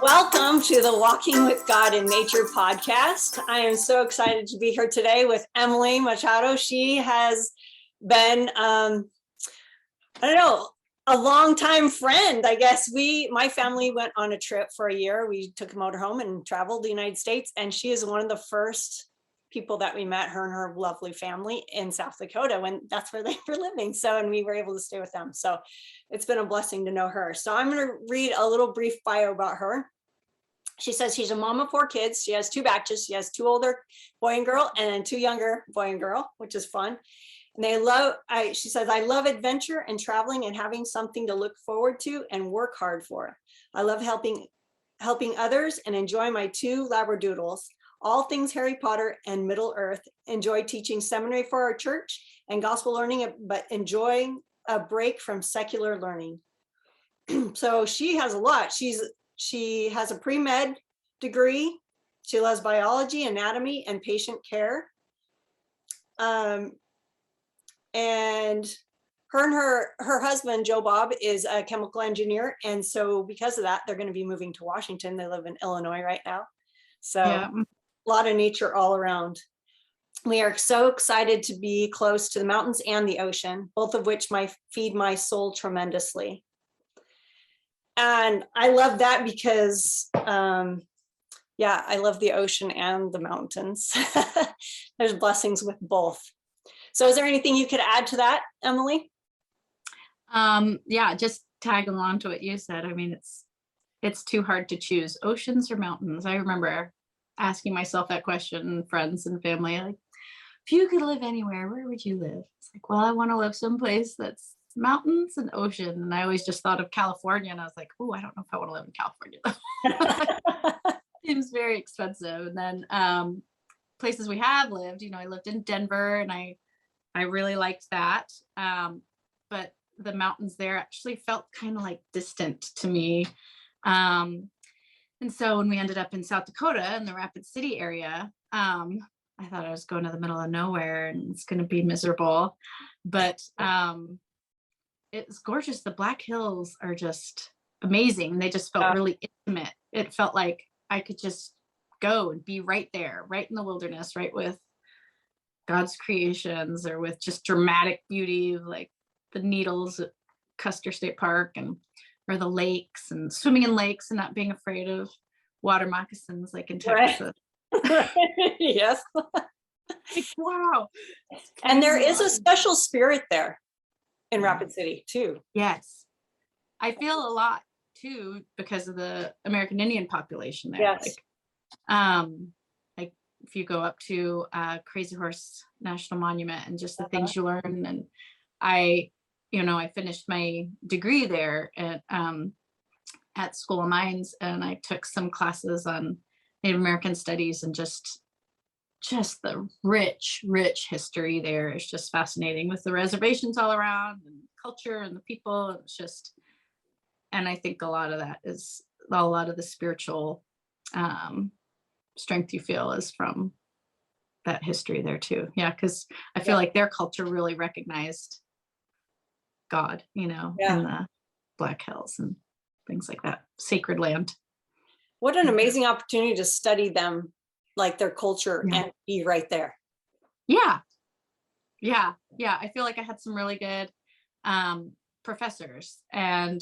Welcome to the Walking with God in Nature podcast. I am so excited to be here today with Emily Machado. She has been, a longtime friend. I guess my family went on a trip for a year. We took a motorhome and traveled the United States, and she is one of the first people that we met, her and her lovely family in South Dakota, when that's where they were living. And we were able to stay with them. So it's been a blessing to know her. So I'm going to read a little brief bio about her. She says she's a mom of 4 kids. She has 2 batches. She has 2 older boy and girl and 2 younger boy and girl, which is fun. And she says, I love adventure and traveling and having something to look forward to and work hard for. I love helping others and enjoy my 2 labradoodles. All things Harry Potter and Middle Earth. Enjoy teaching seminary for our church and gospel learning, but enjoying a break from secular learning. So she has a lot. She has a pre-med degree. She loves biology, anatomy, and patient care. And her husband, Joe Bob, is a chemical engineer. And so because of that, they're going to be moving to Washington. They live in Illinois right now. So yeah. A lot of nature all around. We are so excited to be close to the mountains and the ocean, both of which feed my soul tremendously. And I love that because, I love the ocean and the mountains. There's blessings with both. So is there anything you could add to that, Emily? Just tag along to what you said. I mean, it's too hard to choose oceans or mountains. I remember asking myself that question, friends and family, like, if you could live anywhere, where would you live? It's like, well, I want to live someplace that's mountains and ocean. And I always just thought of California, and I was like, oh, I don't know if I want to live in California. Seems very expensive. And then places we have lived, I lived in Denver, and I really liked that. But the mountains there actually felt kind of like distant to me. And so when we ended up in South Dakota in the Rapid City area, I thought I was going to the middle of nowhere and it's going to be miserable. But it's gorgeous. The Black Hills are just amazing. They just felt really intimate. It felt like I could just go and be right there, right in the wilderness, right with God's creations, or with just dramatic beauty, like the needles at Custer State Park, or the lakes, and swimming in lakes and not being afraid of water moccasins like in Texas. Right. Yes. Like, wow. And there is a special spirit there in Rapid City too. Yes. I feel a lot too because of the American Indian population there. Yes. Like if you go up to Crazy Horse National Monument and just the things you learn. And I finished my degree there at School of Mines, and I took some classes on Native American studies, and just the rich history there is just fascinating, with the reservations all around and culture and the people. It's just, and I think a lot of the spiritual strength you feel is from that history there too. Yeah, because I feel like their culture really recognized God, in the Black Hills and things like that. Sacred land. What an amazing opportunity to study them, like their culture, and be right there. Yeah. I feel like I had some really good professors, and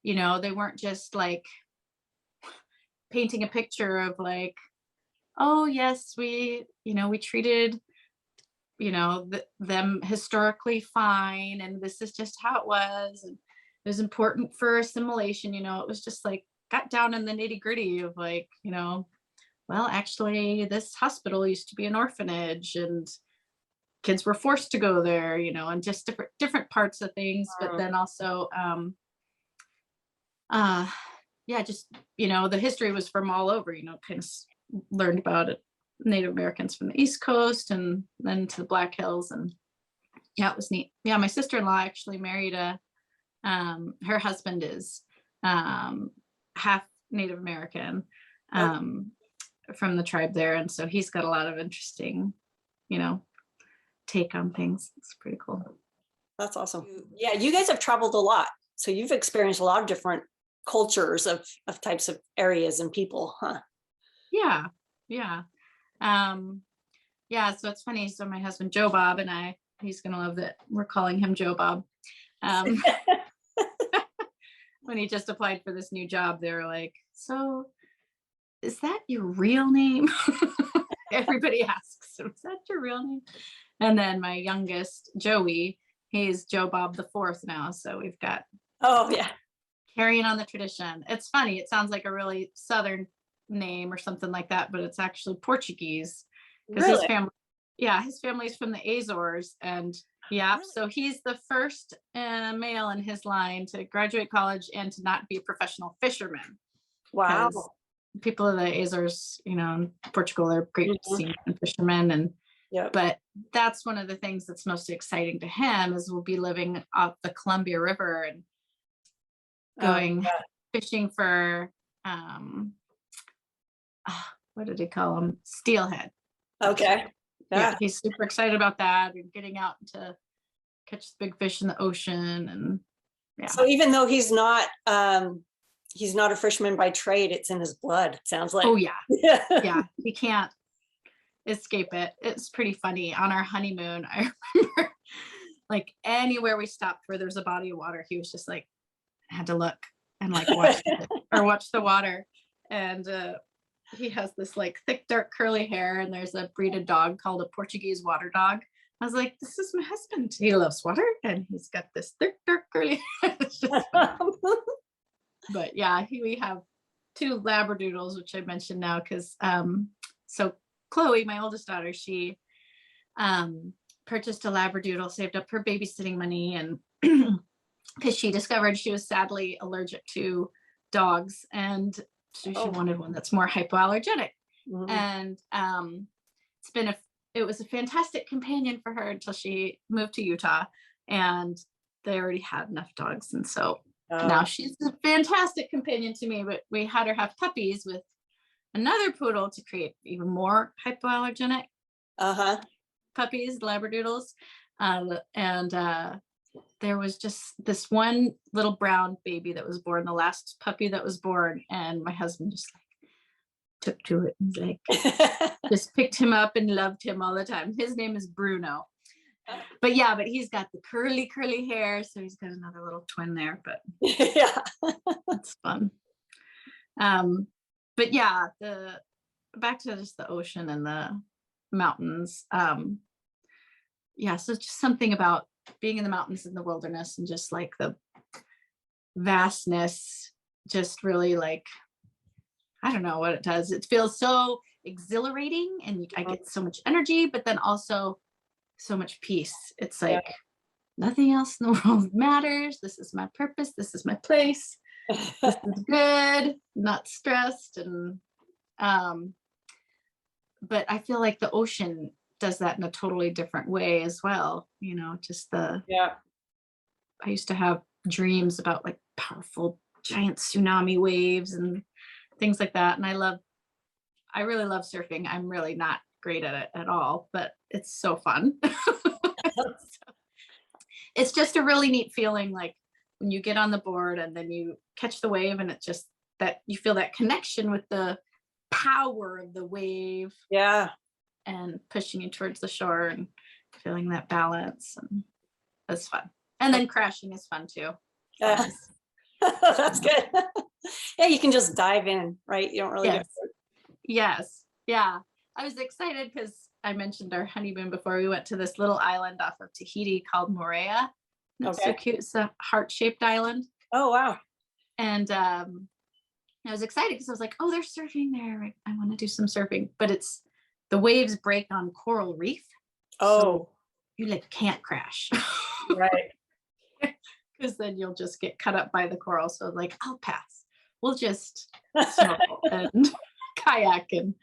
they weren't just like painting a picture of like, oh yes, we treated them historically fine, and this is just how it was, and it was important for assimilation. It was just like got down in the nitty gritty of like, well, actually this hospital used to be an orphanage and kids were forced to go there, and just different parts of things. But then also just the history was from all over, kind of learned about it, Native Americans from the East Coast and then to the Black Hills. And it was neat. Yeah, my sister-in-law actually married her husband is half Native American from the tribe there, and so he's got a lot of interesting take on things. It's pretty cool. That's awesome. Yeah, you guys have traveled a lot, so you've experienced a lot of different cultures of types of areas and people, huh? Yeah. Yeah. Um, yeah. So it's funny. So my husband, Joe Bob, and he's going to love that we're calling him Joe Bob. Um, when he just applied for this new job, they were like, so is that your real name? Everybody asks, so is that your real name? And then my youngest, Joey, he's Joe Bob the fourth now. So we've got Oh yeah. carrying on the tradition. It's funny. It sounds like a really Southern name or something like that, but it's actually Portuguese because Really? his family's from the Azores. And yeah, Really? so he's the first male in his line to graduate college and to not be a professional fisherman, because Wow. people of the Azores, in Portugal, are great Mhm. seamen and fishermen. And Yep. but that's one of the things that's most exciting to him is we'll be living off the Columbia River and Oh, going fishing for what did he call them? Steelhead. okay. Yeah, Yeah. he's super excited about that and getting out to catch the big fish in the ocean. And yeah. So even though he's not a fisherman by trade, it's in his blood, it sounds like. Oh yeah. Yeah. Yeah. He can't escape it. It's pretty funny. On our honeymoon, I remember like anywhere we stopped where there's a body of water, he was just like, had to look and like watch the water. And he has this like thick, dark, curly hair, and there's a breed of dog called a Portuguese water dog. I was like, this is my husband. He loves water, and he's got this thick, dark, curly hair. It's just funny. But yeah, we have two Labradoodles, which I mentioned now because so Chloe, my oldest daughter, she purchased a Labradoodle, saved up her babysitting money, and because she discovered she was sadly allergic to dogs, and so she wanted one that's more hypoallergenic. Mhm. And it was a fantastic companion for her until she moved to Utah, and they already had enough dogs, and so now she's a fantastic companion to me. But we had her have puppies with another poodle to create even more hypoallergenic puppies, Labradoodles. And there was just this one little brown baby that was born, the last puppy that was born, and my husband just like took to it and like just picked him up and loved him all the time. His name is Bruno. But he's got the curly hair, so he's got another little twin there, but yeah. it's fun. But yeah, back to just the ocean and the mountains. So just something about being in the mountains in the wilderness and just like the vastness, just really like, I don't know what it does. It feels so exhilarating, and I get so much energy, but then also so much peace. It's like nothing else in the world matters. This is my purpose. This is my place. This is good. Not stressed. And but I feel like the ocean does that in a totally different way as well. Just I used to have dreams about like powerful giant tsunami waves and things like that. And I really love surfing. I'm really not great at it at all, but it's so fun. It's just a really neat feeling, like when you get on the board and then you catch the wave, and it's just that you feel that connection with the power of the wave. Yeah. And pushing you towards the shore and feeling that balance. And that's fun. And then crashing is fun too. That's good. Yeah, you can just dive in, right? You don't really get hurt. Yes. Yeah. I was excited because I mentioned our honeymoon before. We went to this little island off of Tahiti called Moorea. It's so cute. It's a heart-shaped island. Oh, wow. And I was excited because I was like, oh, they're surfing there. I want to do some surfing. But the waves break on coral reef. So you like can't crash. Right. Because then you'll just get cut up by the coral. So like, I'll pass. We'll just snorkel and kayak. And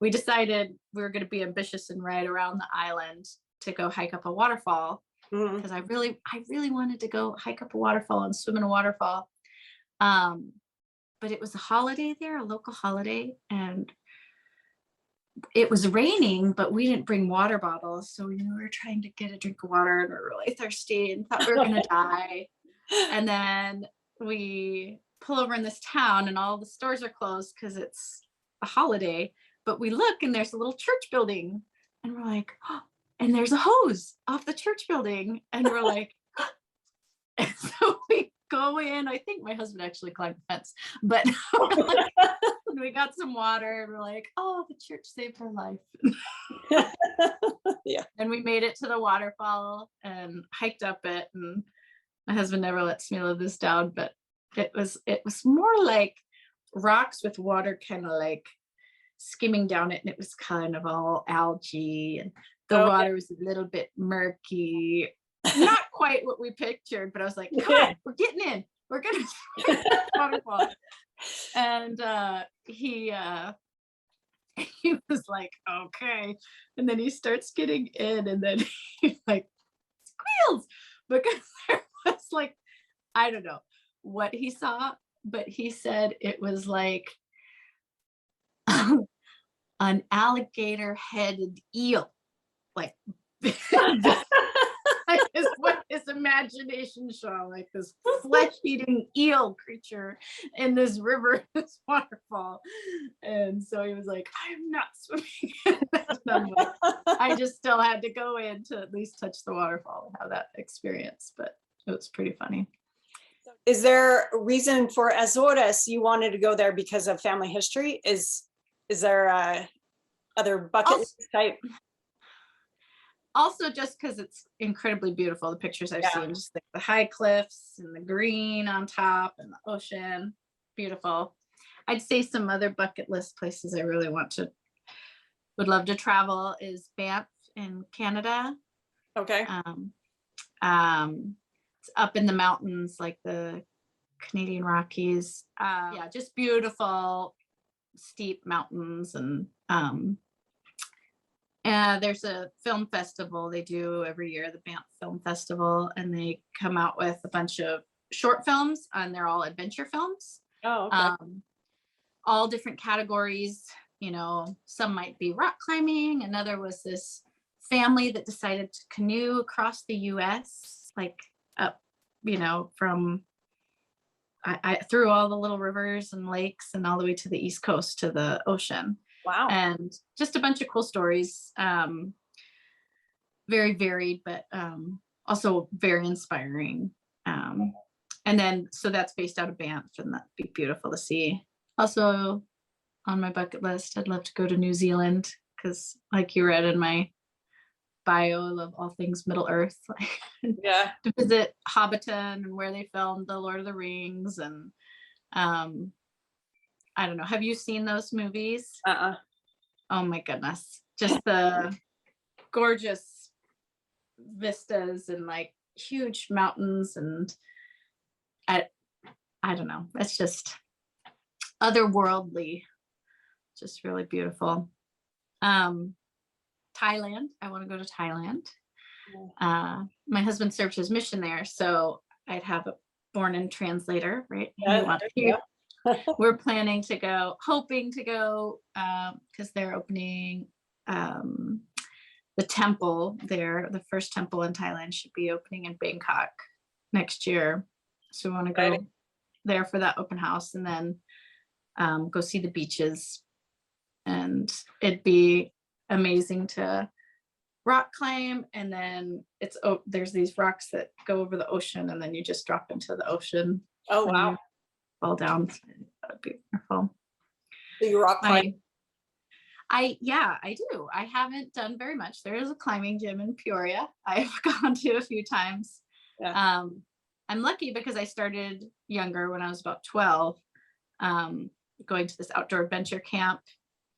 we decided we were going to be ambitious and ride around the island to go hike up a waterfall. Because I really wanted to go hike up a waterfall and swim in a waterfall. But it was a holiday there, a local holiday, and it was raining, but we didn't bring water bottles. So we were trying to get a drink of water, and we're really thirsty and thought we were going to die. And then we pull over in this town and all the stores are closed because it's a holiday. But we look and there's a little church building and we're like, oh, and there's a hose off the church building. And we're like, and so we go in. I think my husband actually climbed the fence, but we got some water and we're like, oh, the church saved our life. Yeah. And we made it to the waterfall and hiked up it. And my husband never lets me live this down, but it was more like rocks with water kind of like skimming down it, and it was kind of all algae, and the water was a little bit murky. Not quite what we pictured, but I was like, come on, we're getting in. We're gonna waterfall. And he was like, okay. And then he starts getting in, and then he's like, squeals, because there was like, I don't know what he saw, but he said it was like an alligator headed eel, like is what his imagination saw, like this flesh eating eel creature in this river, this waterfall. And so he was like, I'm not swimming in that. I just still had to go in to at least touch the waterfall and have that experience, but it was pretty funny. Is there a reason for Azores you wanted to go there because of family history? Is there other bucket list type? Also just because it's incredibly beautiful, the pictures I've seen, just like the high cliffs and the green on top and the ocean, beautiful. I'd say some other bucket list places I really would love to travel is Banff in Canada. Okay. It's up in the mountains, like the Canadian Rockies. Yeah, just beautiful, steep mountains. And there's a film festival they do every year, the Banff Film Festival, and they come out with a bunch of short films, and they're all adventure films. Oh, okay. All different categories. You know, some might be rock climbing. Another was this family that decided to canoe across the US, like up, you know, from I through all the little rivers and lakes and all the way to the East Coast to the ocean. Wow. And just a bunch of cool stories. Very varied, but also very inspiring. And then, so that's based out of Banff, and that'd be beautiful to see. Also on my bucket list, I'd love to go to New Zealand, because like you read in my bio, I love all things Middle Earth. Yeah. To visit Hobbiton and where they filmed the Lord of the Rings. And I don't know, have you seen those movies? Oh my goodness, just the gorgeous vistas and like huge mountains, and I don't know, it's just otherworldly, just really beautiful. Thailand, I want to go to Thailand. My husband served his mission there, so I'd have a born-in translator, right? We're planning to go, hoping to go, because they're opening the temple there. The first temple in Thailand should be opening in Bangkok next year. So we want to go there for that open house, and then go see the beaches. And it'd be amazing to rock climb, and then there's these rocks that go over the ocean, and then you just drop into the ocean. Oh, wow. Fall down. That would be wonderful. So you rock climb? I do. I haven't done very much. There is a climbing gym in Peoria I've gone to a few times. Yeah. I'm lucky because I started younger, when I was about 12, going to this outdoor adventure camp.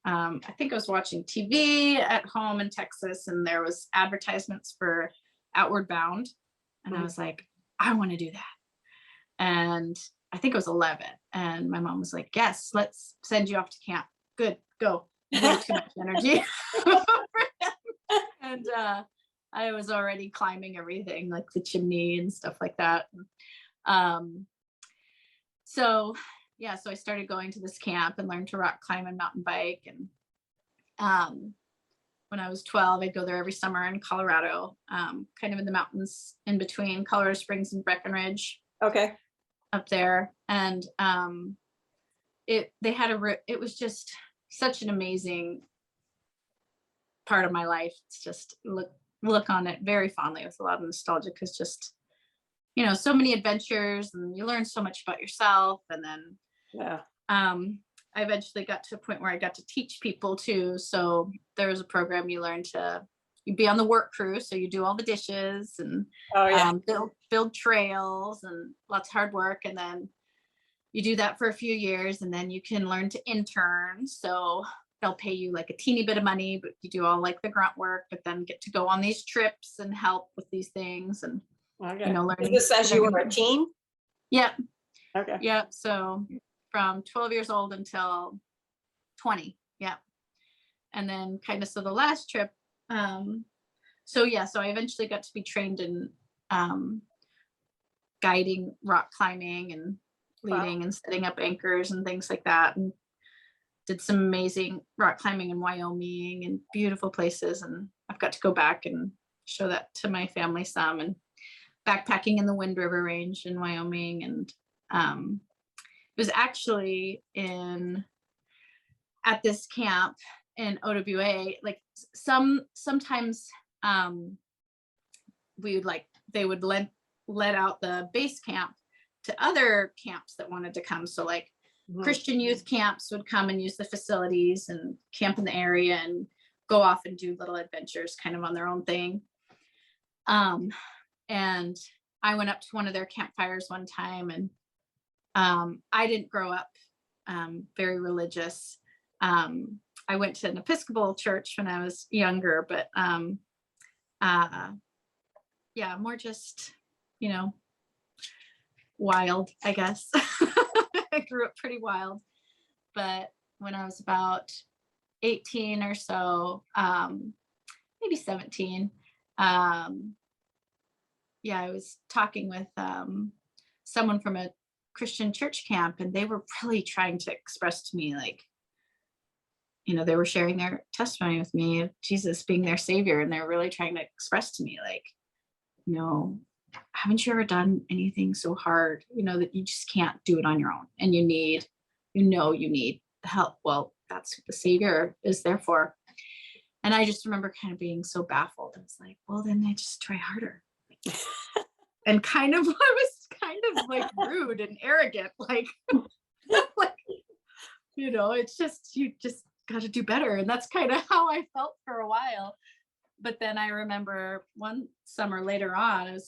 I think I was watching TV at home in Texas, and there was advertisements for Outward Bound, and I was like, I want to do that. And I think I was 11, and my mom was like, yes, let's send you off to camp. Good, go. Way too much energy. And I was already climbing everything, like the chimney and stuff like that. So I started going to this camp and learned to rock climb and mountain bike. And when I was 12, I'd go there every summer in Colorado, kind of in the mountains in between Colorado Springs and Breckenridge. Okay. up there. And it was just such an amazing part of my life. It's just look on it very fondly with a lot of nostalgia, because just, so many adventures, and you learn so much about yourself. And then Yeah. I eventually got to a point where I got to teach people too. So there was a program you be on the work crew. So you do all the dishes and Oh yeah. build trails and lots of hard work. And then you do that for a few years, and then you can learn to intern. So they'll pay you like a teeny bit of money, but you do all like the grunt work, but then get to go on these trips and help with these things. And, Okay. learning. Is this as you were a teen? Yeah. Okay. Yeah. So from 12 years old until 20. Yeah. And then so the last trip, so I eventually got to be trained in guiding rock climbing and leading and setting up anchors and things like that, and did some amazing rock climbing in Wyoming and beautiful places. And I've got to go back and show that to my family some, and backpacking in the Wind River Range in Wyoming. And it was actually at this camp in OWA, like sometimes they would let out the base camp to other camps that wanted to come. So like Christian youth camps would come and use the facilities and camp in the area and go off and do little adventures kind of on their own thing. And I went up to one of their campfires one time, and I didn't grow up very religious. I went to an Episcopal church when I was younger, but more just, wild, I guess. I grew up pretty wild. But when I was about 18 or so, maybe 17, I was talking with someone from a Christian church camp, and they were really trying to express to me, like, they were sharing their testimony with me of Jesus being their savior. And they're really trying to express to me, like, haven't you ever done anything so hard, that you just can't do it on your own, and you need help? Well, that's what the savior is there for. And I just remember kind of being so baffled. I was like, well, then I just try harder. And I was kind of like rude and arrogant, like, it's just, you just got to do better. And that's kind of how I felt for a while. But then I remember one summer later on,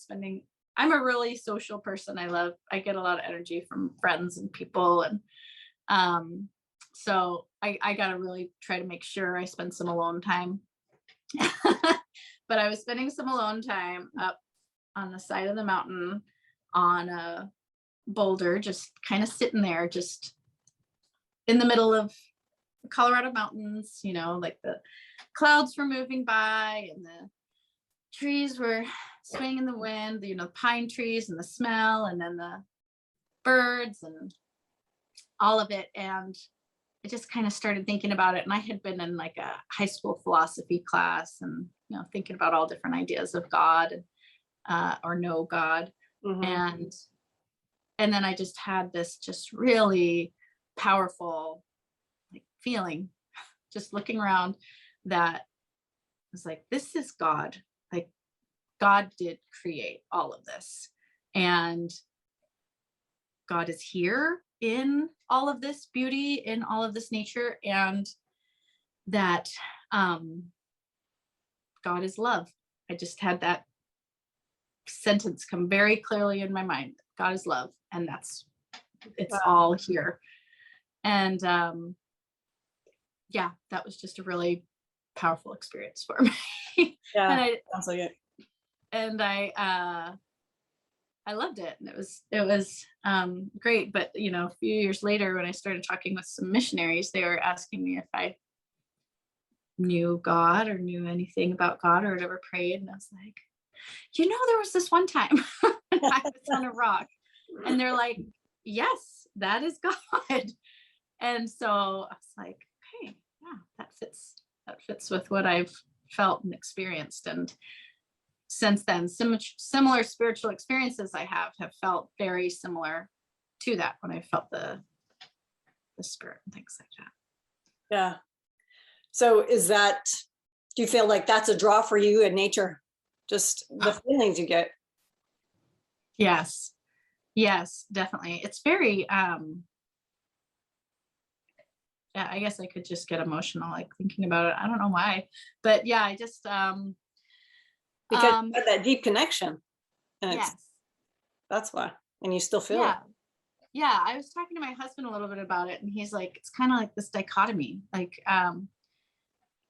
I'm a really social person. I get a lot of energy from friends and people. And so I got to really try to make sure I spend some alone time. But I was spending some alone time up on the side of the mountain on a boulder, just kind of sitting there, just in the middle of the Colorado mountains, like the clouds were moving by and the trees were swaying in the wind, pine trees and the smell, and then the birds and all of it. And I just kind of started thinking about it. And I had been in like a high school philosophy class, and, thinking about all different ideas of God, or no God. And then I just had this just really powerful feeling, just looking around, that was like, this is God. Like, God did create all of this, and God is here in all of this beauty, in all of this nature, and that God is love. I just had that sentence come very clearly in my mind. God is love, and it's all here. And that was just a really powerful experience for me. Yeah, sounds like it. And I loved it, and it was great. But a few years later, when I started talking with some missionaries, they were asking me if I knew God or knew anything about God or had ever prayed, and I was like, there was this one time I was on a rock, and they're like, yes, that is God. And so I was like, okay, yeah, that fits with what I've felt and experienced. And since then, similar spiritual experiences I have felt very similar to that when I felt the spirit and things like that. Yeah. So do you feel like that's a draw for you in nature? Just the feelings you get? Yes. Yes, definitely. It's very, yeah, I guess I could just get emotional, like thinking about it. I don't know why, but yeah, I just, Because you have that deep connection. And yes. that's why. And you still feel it. Yeah. Yeah. I was talking to my husband a little bit about it, and he's like, it's kind of like this dichotomy. Like,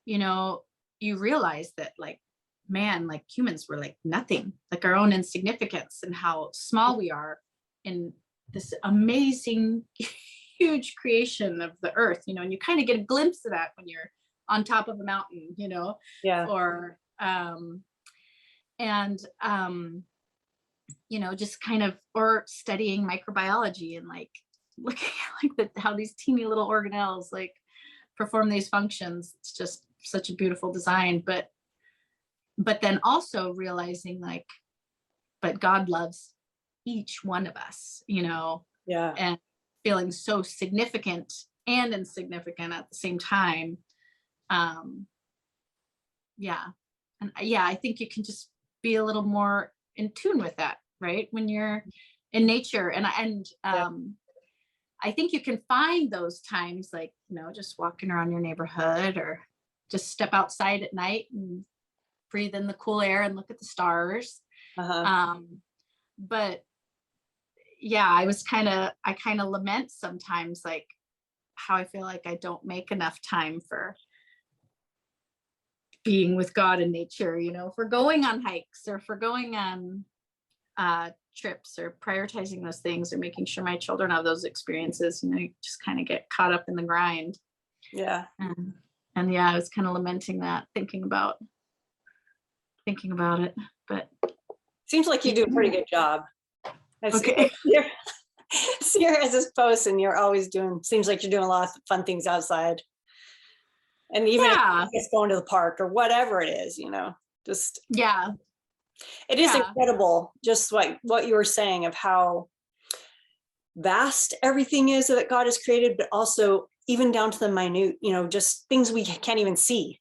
you know, you realize that, like, man, like humans were like nothing, like our own insignificance and how small we are in this amazing, huge creation of the earth, you know, and you kind of get a glimpse of that when you're on top of a mountain, you know, Yeah. or, and, you know, just kind of, or studying microbiology and like looking at like how these teeny little organelles like perform these functions. It's just such a beautiful design, but then also realizing like, but God loves each one of us, you know, Yeah. and feeling so significant and insignificant at the same time. Yeah. And yeah, I think you can just be a little more in tune with that, right? When you're in nature. Yeah. I think you can find those times, like, you know, just walking around your neighborhood or just step outside at night and breathe in the cool air and look at the stars. Uh-huh. But yeah, I kind of lament sometimes like how I feel like I don't make enough time for being with God and nature, you know, for going on hikes or for going on trips or prioritizing those things or making sure my children have those experiences. You know, you just kind of get caught up in the grind. Yeah. And yeah, I was kind of lamenting that, thinking about it, but Seems like you do a pretty good job. okay. See her as this post, and you're always seems like you're doing a lot of fun things outside. And even if it's going to the park or whatever it is, you know, just, yeah, it is incredible. Just like what you were saying of how vast everything is that God has created, but also even down to the minute, you know, just things we can't even see,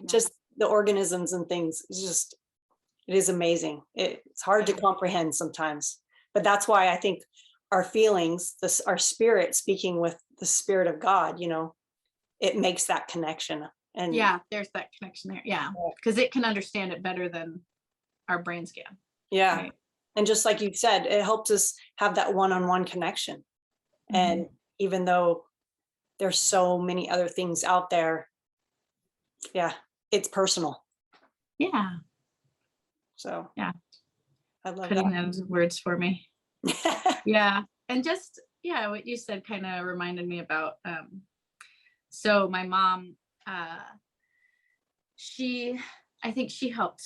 just the organisms and things. It is amazing. It's hard to comprehend sometimes, but that's why I think our feelings, our spirit speaking with the spirit of God, you know, it makes that connection. And yeah, there's that connection there. Yeah, because it can understand it better than our brains can. Yeah. Right? And just like you said, it helps us have that one-on-one connection. Mm-hmm. And even though there's so many other things out there, yeah, it's personal. Yeah. So yeah, I love putting that. those words for me. Yeah. And just, yeah, what you said kind of reminded me about, so my mom, I think she helped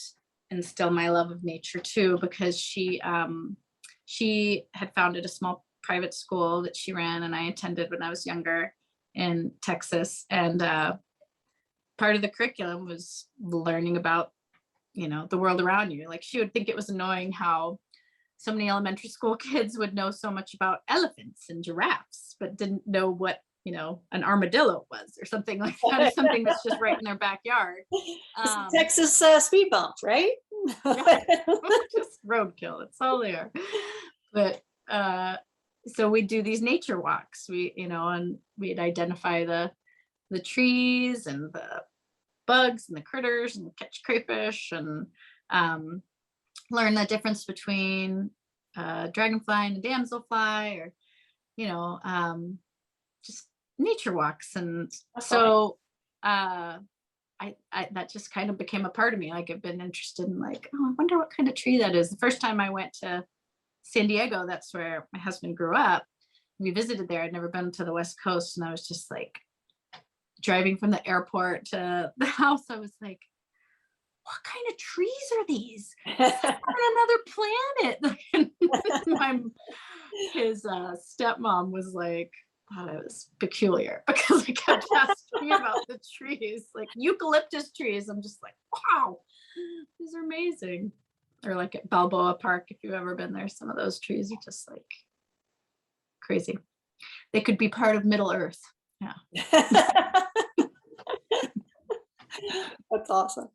instill my love of nature too, because she had founded a small private school that she ran and I attended when I was younger in Texas. And part of the curriculum was learning about, you know, the world around you. Like she would think it was annoying how so many elementary school kids would know so much about elephants and giraffes, but didn't know what, you know, an armadillo was or something like that, or something that's just right in their backyard. Texas speed bumps, right? Just roadkill. It's all there. But so we'd do these nature walks. And we'd identify the trees and the bugs and the critters and catch crayfish and learn the difference between dragonfly and a damselfly, or just nature walks. And so I that just kind of became a part of me. Like I've been interested in like, oh, I wonder what kind of tree that is. The first time I went to San Diego, that's where my husband grew up. We visited there. I'd never been to the West Coast, and I was just like driving from the airport to the house. I was like, what kind of trees are these? On another planet. His stepmom was like, thought I was peculiar because I kept asking about the trees, like eucalyptus trees. I'm just like, wow, these are amazing. Or like at Balboa Park, if you've ever been there, some of those trees are just like crazy. They could be part of Middle Earth. Yeah. That's awesome.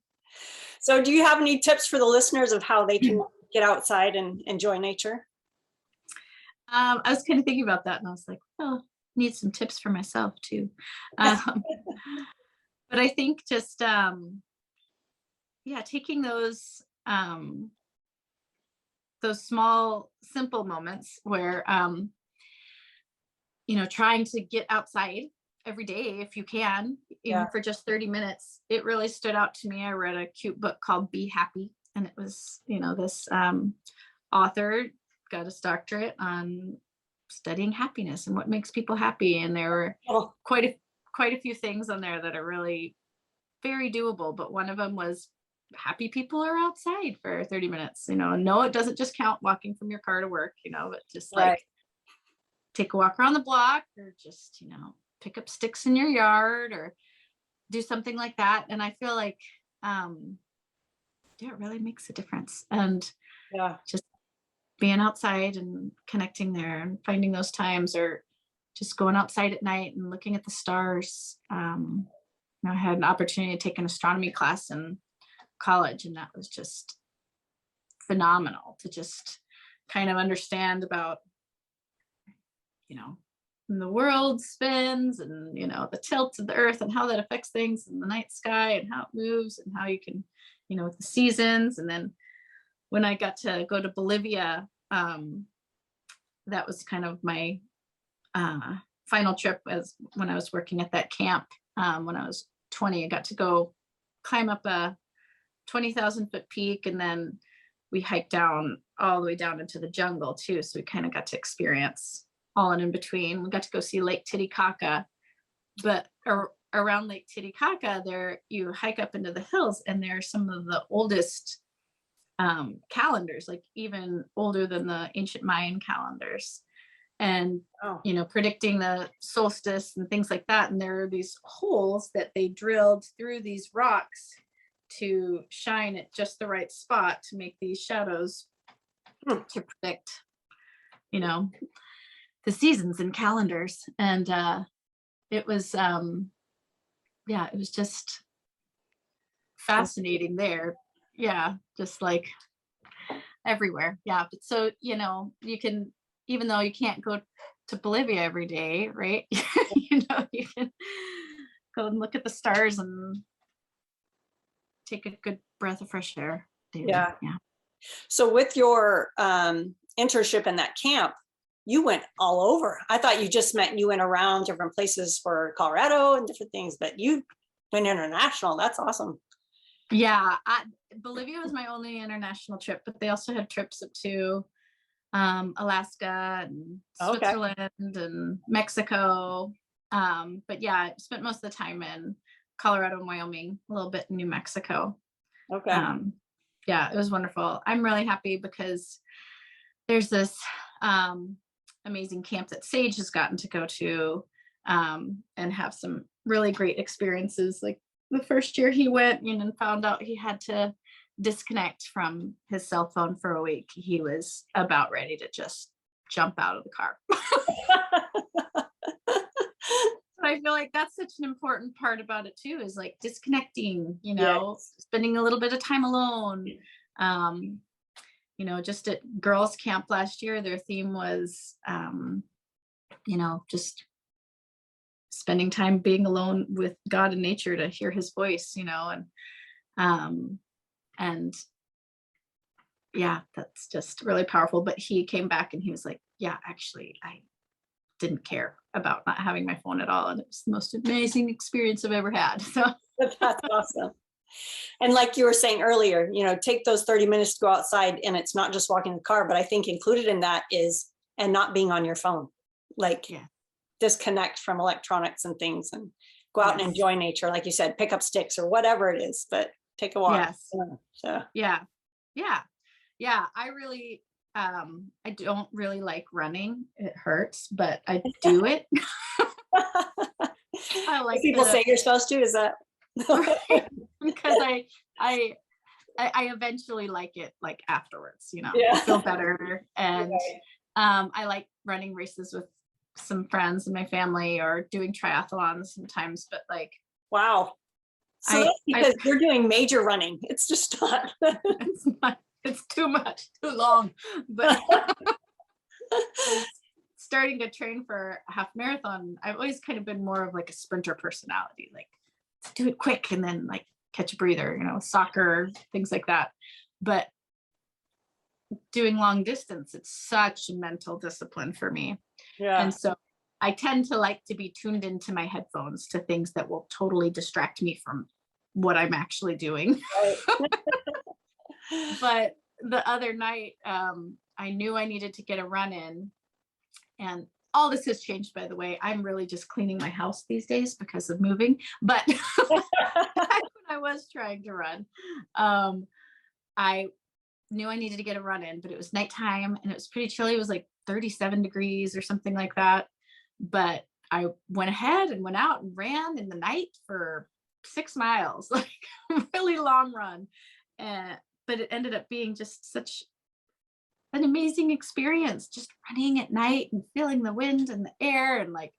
So do you have any tips for the listeners of how they can get outside and enjoy nature? I was kind of thinking about that and I was like, oh, need some tips for myself too. Um, but I think just, yeah, taking those small, simple moments where, trying to get outside every day if you can, even Yeah. for just 30 minutes. It really stood out to me. I read a cute book called Be Happy, and it was, this author got his doctorate on studying happiness and what makes people happy. And there were Oh, quite a few things on there that are really very doable. But one of them was happy people are outside for 30 minutes. No, it doesn't just count walking from your car to work, but just like right. take a walk around the block, or just, pick up sticks in your yard or do something like that. And I feel like, it really makes a difference. And Yeah. just being outside and connecting there and finding those times, or just going outside at night and looking at the stars. I had an opportunity to take an astronomy class in college, and that was just phenomenal to just kind of understand about, the world spins, and the tilt of the earth and how that affects things in the night sky and how it moves and how you can, with the seasons. And then when I got to go to Bolivia, that was kind of my final trip, as when I was working at that camp. When I was 20, I got to go climb up a 20,000-foot peak, and then we hiked down all the way down into the jungle too. So we kind of got to experience all in between. We got to go see Lake Titicaca, but around Lake Titicaca, there you hike up into the hills, and there are some of the oldest calendars, like even older than the ancient Mayan calendars, and predicting the solstice and things like that. And there are these holes that they drilled through these rocks to shine at just the right spot to make these shadows to predict, the seasons and calendars. And it was it was just fascinating there. Yeah, just like everywhere. Yeah. But so, you can, even though you can't go to Bolivia every day, right? You can go and look at the stars and take a good breath of fresh air daily. Yeah. Yeah. So with your internship in that camp, you went all over. I thought you just meant you went around different places for Colorado and different things, but you went international. That's awesome. Yeah. Bolivia was my only international trip, but they also had trips up to Alaska and Switzerland and Mexico. But yeah, I spent most of the time in Colorado and Wyoming, a little bit in New Mexico. Okay. Yeah, it was wonderful. I'm really happy because there's this amazing camp that Sage has gotten to go to and have some really great experiences. Like the first year he went and found out he had to disconnect from his cell phone for a week. He was about ready to just jump out of the car. I feel like that's such an important part about it too, is like disconnecting, Yes. spending a little bit of time alone. Just at girls camp last year, their theme was, just spending time being alone with God and nature to hear his voice, and yeah, that's just really powerful. But he came back and he was like, yeah, actually, I didn't care about not having my phone at all. And it was the most amazing experience I've ever had. So That's awesome. And like you were saying earlier, take those 30 minutes to go outside, and it's not just walking the car, but I think included in that is, and not being on your phone, like disconnect from electronics and things and go out and enjoy nature. Like you said, pick up sticks or whatever it is, but take a walk. So. Yeah. I really, I don't really like running. It hurts, but I do it. I like people say you're supposed to, is that? Because I eventually like it, like afterwards, I feel better. And I like running races with some friends in my family or doing triathlons sometimes, but like Wow. So I, that's I because you're doing major running. It's just not. it's not, it's too much, too long. But starting to train for a half marathon, I've always kind of been more of like a sprinter personality, like do it quick and then like catch a breather, you know, soccer, things like that. But doing long distance, it's such a mental discipline for me. Yeah. And so I tend to like to be tuned into my headphones to things that will totally distract me from what I'm actually doing. Right. But the other night, I knew I needed to get a run in. And all this has changed, by the way. I'm really just cleaning my house these days because of moving. But back when I was trying to run, I knew I needed to get a run in, but it was nighttime and it was pretty chilly. It was like 37 degrees or something like that. But I went ahead and went out and ran in the night for 6 miles, like a really long run. But it ended up being just such an amazing experience, just running at night and feeling the wind and the air and like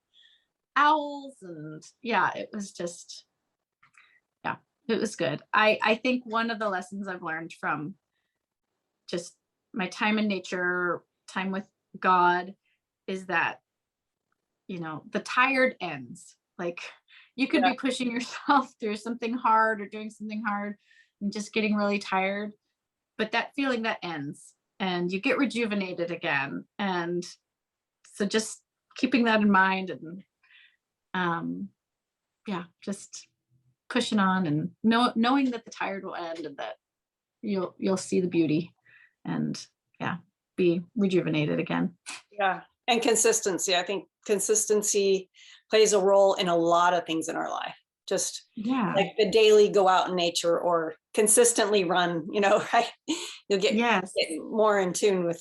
owls. And yeah, it was just, yeah, it was good. I think one of the lessons I've learned from just my time in nature, time with God, is that, you know, the tired ends. Like you could be pushing yourself through something hard or doing something hard and just getting really tired, but that feeling that ends and you get rejuvenated again. And so just keeping that in mind and yeah, just pushing on and knowing that the tired will end and that you'll see the beauty and yeah, be rejuvenated again. Yeah. And consistency. I think consistency plays a role in a lot of things in our life. Just like the daily go out in nature or consistently run, you know, right? You'll get more in tune with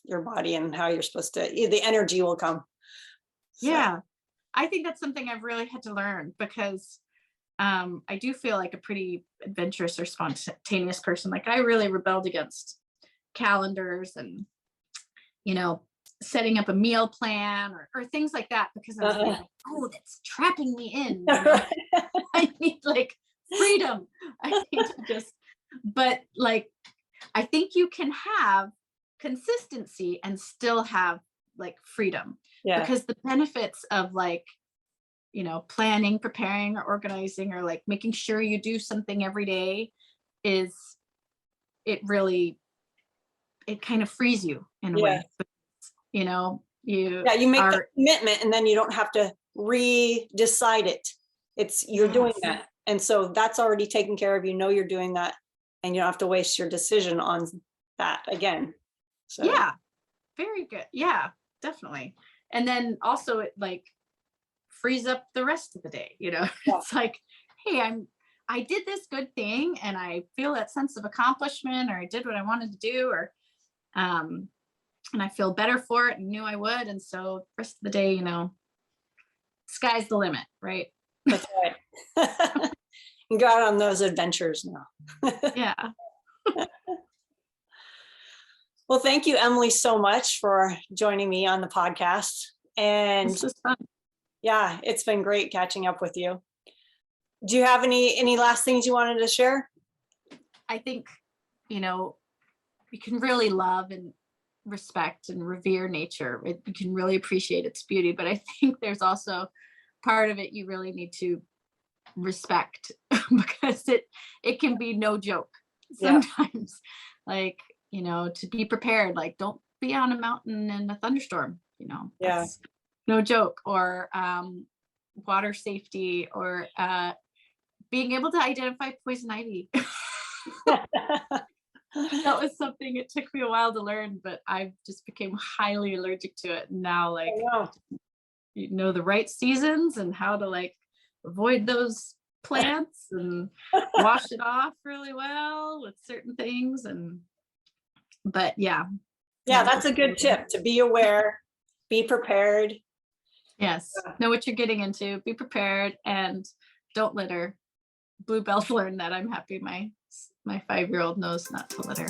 your body and how you're supposed to, the energy will come. So. Yeah. I think that's something I've really had to learn because I do feel like a pretty adventurous or spontaneous person. Like I really rebelled against calendars and, you know, setting up a meal plan or things like that because I was like, oh, that's trapping me in. You know? I need like freedom. I need to just, but like, I think you can have consistency and still have like freedom because the benefits of like, you know, planning, preparing or organizing or like making sure you do something every day is it kind of frees you in a way. You know, you make the commitment and then you don't have to re-decide it. It's you're doing that. And so that's already taken care of. You know, you're doing that and you don't have to waste your decision on that again. So yeah, very good. Yeah, definitely. And then also it like frees up the rest of the day, you know. It's like, hey, I did this good thing and I feel that sense of accomplishment or I did what I wanted to do or and I feel better for it and knew I would. And so the rest of the day, you know, sky's the limit, right? That's right. And go out on those adventures now. Yeah. Well, thank you, Emily, so much for joining me on the podcast. And this was fun. Yeah, it's been great catching up with you. Do you have any last things you wanted to share? I think, you know, you can really love and respect and revere nature. You can really appreciate its beauty, but I think there's also part of it you really need to respect because it can be no joke sometimes. Like, you know, to be prepared, like don't be on a mountain in a thunderstorm, you know. That's no joke. Or water safety or being able to identify poison ivy. That was something it took me a while to learn, but I just became highly allergic to it. Now, like, you know the right seasons and how to like avoid those plants and wash it off really well with certain things. But yeah, that's a good tip, to be aware, be prepared. Yes, know what you're getting into, be prepared, and don't litter. Bluebell's learned that. I'm happy my 5-year-old knows not to litter.